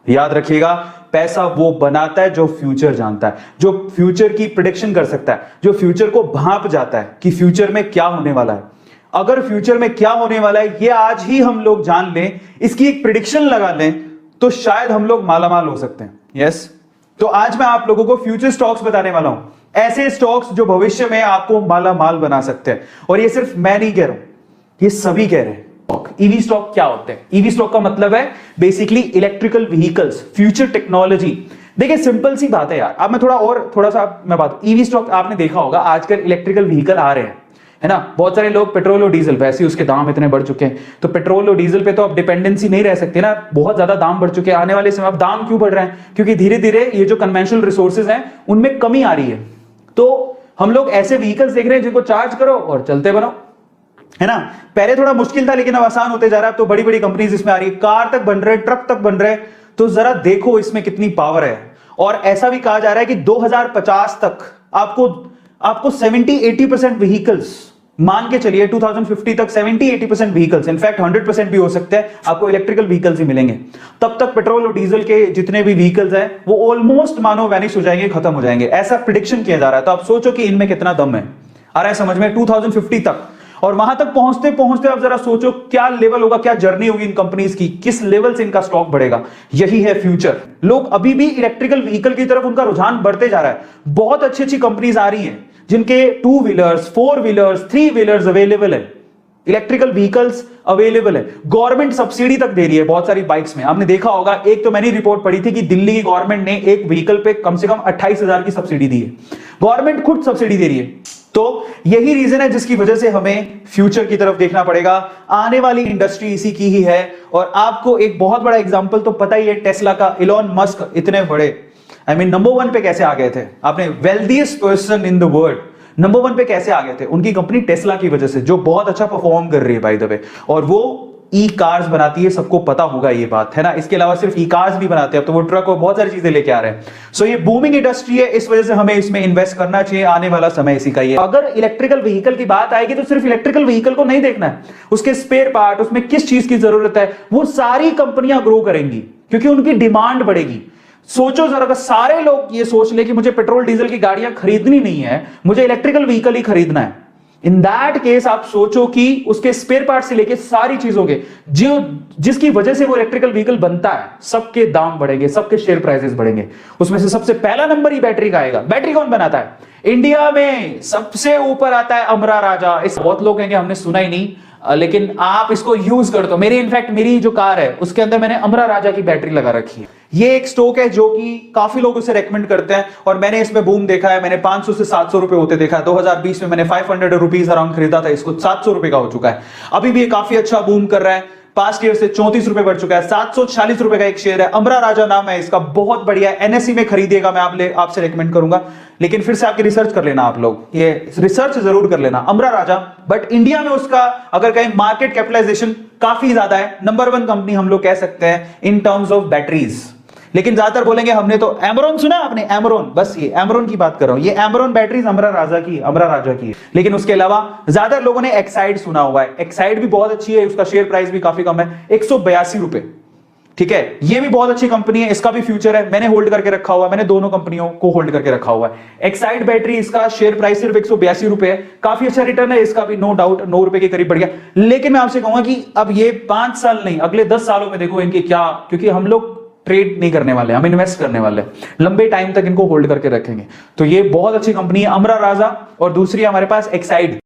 याद रखिएगा, पैसा वो बनाता है जो फ्यूचर जानता है, जो फ्यूचर की प्रिडिक्शन कर सकता है, जो फ्यूचर को भांप जाता है कि फ्यूचर में क्या होने वाला है। अगर फ्यूचर में क्या होने वाला है ये आज ही हम लोग जान लें, इसकी एक प्रिडिक्शन लगा लें, तो शायद हम लोग मालामाल हो सकते हैं। यस, तो आज मैं आप लोगों को फ्यूचर स्टॉक्स बताने वाला हूं, ऐसे स्टॉक्स जो भविष्य में आपको मालामाल बना सकते हैं। और ये सिर्फ मैं नहीं कह रहा हूं, ये सभी कह रहे हैं। ईवी स्टॉक क्या होते हैं? ईवी स्टॉक का मतलब है basically electrical vehicles, future technology. देखिए सिंपल सी बात है यार, अब मैं थोड़ा सा मैं बात, ईवी स्टॉक आपने देखा होगा, आजकल इलेक्ट्रिकल व्हीकल आ रहे हैं, है ना। बहुत सारे लोग पेट्रोल और डीजल, वैसे ही उसके दाम इतने बढ़ चुके हैं, तो पेट्रोल और डीजल पे तो अब डिपेंडेंसी नहीं रह सकती ना, बहुत ज्यादा दाम बढ़ चुके हैं। आने वाले समय अब दाम क्यों बढ़ रहे हैं? क्योंकि धीरे धीरे ये जो कन्वेंशनल रिसोर्सेज हैं उनमें कमी आ रही है। तो हम लोग ऐसे व्हीकल्स देख रहे हैं जिनको चार्ज करो और चलते बनो, है ना। पहले थोड़ा मुश्किल था लेकिन अब आसान होते जा रहा है। तो बड़ी बड़ी कंपनीज इसमें आ रही है, कार तक बन रहे, ट्रक तक बन रहे। तो जरा देखो इसमें कितनी पावर है। और ऐसा भी कहा जा रहा है कि 2050 तक आपको 70-80% व्हीकल्स, मान के चलिए 2050 तक 70-80% व्हीकल्स, इनफैक्ट 100% भी हो सकते हैं, आपको इलेक्ट्रिकल व्हीकल्स ही मिलेंगे। तब तक पेट्रोल और डीजल के जितने भी व्हीकल्स हैं वो ऑलमोस्ट मानो वैनिश हो जाएंगे, खत्म हो जाएंगे, ऐसा प्रिडिक्शन किया जा रहा है। तो आप सोचो कि इनमें कितना दम है, आ रहा है समझ में, 2050 तक। और वहां तक पहुंचते पहुंचते आप जरा सोचो क्या लेवल होगा, क्या जर्नी होगी इन कंपनीज की, किस लेवल से इनका स्टॉक बढ़ेगा। यही है फ्यूचर। लोग अभी भी इलेक्ट्रिकल व्हीकल की तरफ उनका रुझान बढ़ते जा रहा है। बहुत अच्छी अच्छी कंपनीज आ रही हैं जिनके 2 व्हीलर्स, 4 व्हीलर्स, 3 व्हीलर्स अवेलेबल है, इलेक्ट्रिकल व्हीकल्स अवेलेबल है। गवर्नमेंट सब्सिडी तक दे रही है बहुत सारी बाइक्स में। आपने देखा होगा, एक तो मैंने रिपोर्ट पढ़ी थी कि दिल्ली की गवर्नमेंट ने एक व्हीकल पे कम से कम 28,000 की सब्सिडी दी है। गवर्नमेंट खुद सब्सिडी दे रही है। तो यही रीजन है जिसकी वजह से हमें फ्यूचर की तरफ देखना पड़ेगा। आने वाली इंडस्ट्री इसी की ही है। और आपको एक बहुत बड़ा एग्जांपल तो पता ही है टेस्ला का, इलॉन मस्क इतने बड़े, नंबर 1 पे कैसे आ गए थे? आपने wealthiest person in the world, number 1 पे कैसे आ गए थे? उनकी कंपनी टेस्ला की वजह से, जो बहुत अच्छा परफॉर्म कर रही है बाय द वे, और वो ई कार्स बनाती है, सबको पता होगा ये बात, है ना। इसके अलावा सिर्फ ई कार्स भी बनाते हैं, तो वो ट्रक और बहुत सारी चीजें लेके आ रहे हैं। सो ये बूमिंग इंडस्ट्री है, इस वजह से हमें इसमें इन्वेस्ट करना चाहिए। आने वाला समय इसी का ही है। अगर इलेक्ट्रिकल व्हीकल की बात आएगी तो सिर्फ इलेक्ट्रिकल व्हीकल को नहीं देखना है, उसके स्पेयर पार्ट, उसमें किस चीज की जरूरत है, वो सारी कंपनियां ग्रो करेंगी क्योंकि उनकी डिमांड बढ़ेगी। सोचो जरा, अगर सारे लोग ये सोच ले कि मुझे पेट्रोल डीजल की गाड़ियां खरीदनी नहीं है, मुझे इलेक्ट्रिकल व्हीकल ही खरीदना है, इन दैट केस आप सोचो कि उसके स्पेयर पार्ट से लेके सारी चीजों के जिसकी वजह से वो इलेक्ट्रिकल व्हीकल बनता है, सबके दाम बढ़ेंगे, सबके शेयर प्राइसेस बढ़ेंगे। उसमें से सबसे पहला नंबर ही बैटरी का आएगा। बैटरी कौन बनाता है? इंडिया में सबसे ऊपर आता है अमरा राजा। इस बहुत लोग कहेंगे हमने सुना ही नहीं, लेकिन आप इसको यूज कर दो। मेरी जो कार है उसके अंदर मैंने अमरा राजा की बैटरी लगा रखी है। ये एक स्टॉक है जो कि काफी लोग उसे रेकमेंड करते हैं और मैंने इसमें बूम देखा है। मैंने 500 से 700 रुपए होते देखा है। 2020 में मैंने 500 रुपीज अराउंड खरीदा था, इसको 700 रुपए का हो चुका है। अभी भी ये काफी अच्छा बूम कर रहा है। पास्ट ईयर से 34 रुपए बढ़ चुका है। 740 रुपए का एक शेयर है। अमरा राजा नाम है इसका, बहुत बढ़िया है। एनएसई में खरीदिएगा, मैं आपसे रेकमेंड करूंगा, लेकिन फिर से आपकी रिसर्च कर लेना, आप लोग ये रिसर्च जरूर कर लेना। अमरा राजा, बट इंडिया में उसका अगर कहीं मार्केट कैपिटलाइजेशन काफी ज्यादा है। नंबर 1 कंपनी हम लोग कह सकते हैं इन टर्म्स ऑफ बैटरीज। लेकिन ज्यादातर बोलेंगे हमने तो एमरॉन सुना, आपने एमरॉन, बस ये एमरॉन की बात कर रहा हूं। ये एमरॉन बैटरीज अमरा राजा की। लेकिन उसके अलावा ज्यादा लोगों ने एक्साइड सुना हुआ है। एक्साइड भी बहुत अच्छी है, उसका शेयर प्राइस भी काफी कम है, 182 रुपए। ठीक है, ये भी बहुत अच्छी कंपनी है, इसका भी फ्यूचर है। मैंने होल्ड करके रखा हुआ है, मैंने दोनों कंपनियों को होल्ड करके रखा हुआ है। एक्साइड बैटरी, इसका शेयर प्राइस सिर्फ 182 रुपए है। काफी अच्छा रिटर्न है इसका भी, नो डाउट, 9 रुपए के करीब बढ़ गया। लेकिन मैं आपसे कहूंगा कि अब ये 5 साल नहीं, अगले 10 सालों में देखो इनके क्या, क्योंकि हम लोग ट्रेड नहीं करने वाले, हम इन्वेस्ट करने वाले, लंबे टाइम तक इनको होल्ड करके रखेंगे। तो ये बहुत अच्छी कंपनी है अमरा राजा। और दूसरी हमारे पास एक्साइड।